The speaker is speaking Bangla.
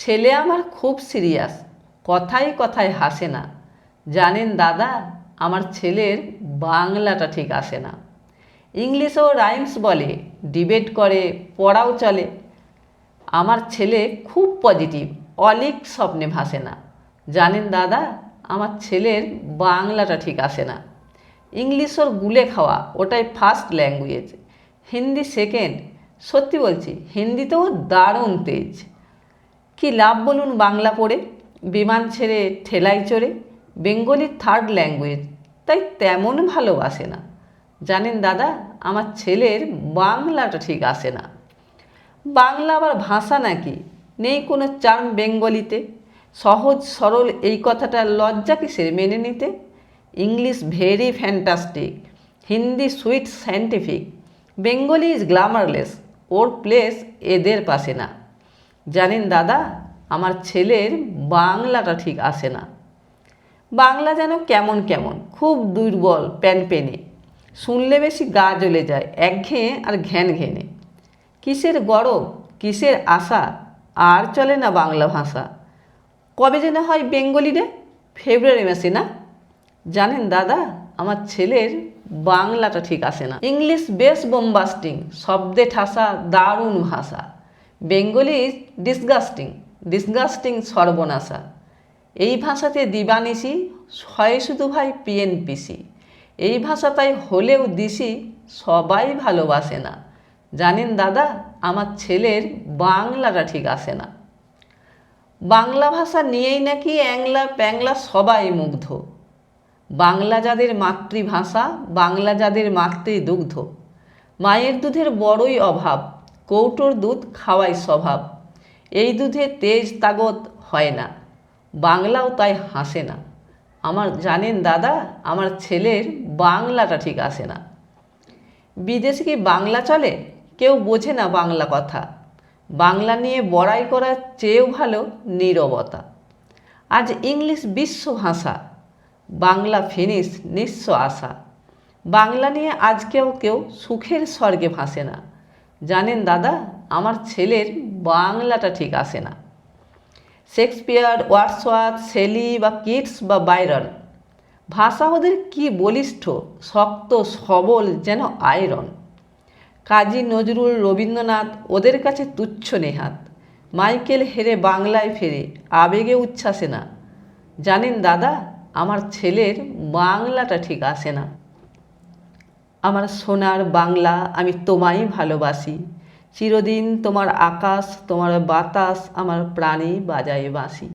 ছেলে আমার খুব সিরিয়াস, কথায় কথায় হাসে না। জানেন দাদা, আমার ছেলের বাংলাটা ঠিক আসে না। ইংলিশেও রাইমস বলে, ডিবেট করে, পড়াও চলে। আমার ছেলে খুব পজিটিভ, অলিক স্বপ্নে ভাসে না। জানেন দাদা, আমার ছেলের বাংলাটা ঠিক আসে না। ইংলিশ ওর গুলে খাওয়া, ওটাই ফার্স্ট ল্যাঙ্গুয়েজ। হিন্দি সেকেন্ড। সত্যি বলছি, হিন্দিতেও দারুণ তেজ। কি লাভ বলুন বাংলা পড়ে, বিমান ছেড়ে ঠেলায় চড়ে। বেঙ্গলি থার্ড ল্যাঙ্গুয়েজ, তাই তেমন ভালোবাসে না। জানেন দাদা, আমার ছেলের বাংলাটা ঠিক আসে না। বাংলা আবার ভাষা নাকি? নেই কোনো চার্ম বেঙ্গলিতে? সহজ সরল এই কথাটা লজ্জা কিসের মেনে নিতে? English very fantastic, Hindi sweet scientific, Bengali is glamourless, or place এদের পাশে না। জানেন দাদা, আমার ছেলের বাংলাটা ঠিক আসে না। বাংলা যেন কেমন কেমন, খুব দুর্বল, প্যানপেনে। শুনলে বেশি গা জ্বলে যায়, একঘেয়ে আর ঘ্যান ঘেনে। কিসের গরব, কিসের আশা, আর চলে না বাংলা ভাষা। কবে যেন হয় বেঙ্গলি ডে? ফেব্রুয়ারি মাসে না? জানেন দাদা, আমার ছেলের বাংলাটা ঠিক আসে না। ইংলিশ বেশ বোমবাস্টিং, শব্দে ঠাসা, দারুণ ভাষা। বেঙ্গলি ইজ ডিসগাস্টিং, ডিসগাস্টিং সর্বনাশা। এই ভাষাতে দিবানিশি হয় শুধু ভাই পিএনপিসি। এই ভাষাটাই হলেও দিশি, সবাই ভালোবাসে না। জানেন দাদা, আমার ছেলের বাংলাটা ঠিক আসে না। বাংলা ভাষা নিয়েই নাকি অ্যাংলা প্যাংলা সবাই মুগ্ধ। বাংলা যাদের মাতৃভাষা, বাংলা যাদের মাতৃদুগ্ধ। মায়ের দুধের বড়ই অভাব, কৌটোর দুধ খাওয়াই স্বভাব। এই দুধে তেজ তাগত হয় না, বাংলাও তাই হাসে না। আমার জানেন দাদা, আমার ছেলের বাংলাটা ঠিক আসে না। বিদেশে কি বাংলা চলে? কেউ বোঝে না বাংলা কথা। বাংলা নিয়ে বড়াই করার চেয়েও ভালো নীরবতা। আজ ইংলিশ বিশ্ব ভাষা, বাংলা ফিনিশ নিঃস্ব আশা। বাংলা নিয়ে আজকেও কেউ সুখের স্বর্গে ভাসে না। জানেন দাদা, আমার ছেলের বাংলাটা ঠিক আসে না। শেক্সপিয়ার, ওয়ার্ডসওয়ার্থ, শেলি বা কিটস বা বাইরন, ভাষা ওদের কি বলিষ্ঠ, শক্ত সবল, যেন আয়রন। কাজী নজরুল, রবীন্দ্রনাথ ওদের কাছে তুচ্ছ নেহাত। মাইকেল হেরে বাংলায় ফেরে, আবেগে উচ্ছ্বাসে না। জানেন দাদা, আমার ছেলের বাংলাটা ঠিক আসে না। আমার সোনার বাংলা, আমি তোমায় ভালোবাসি। চিরদিন তোমার আকাশ, তোমার বাতাস, আমার প্রাণে বাজায় বাঁশি।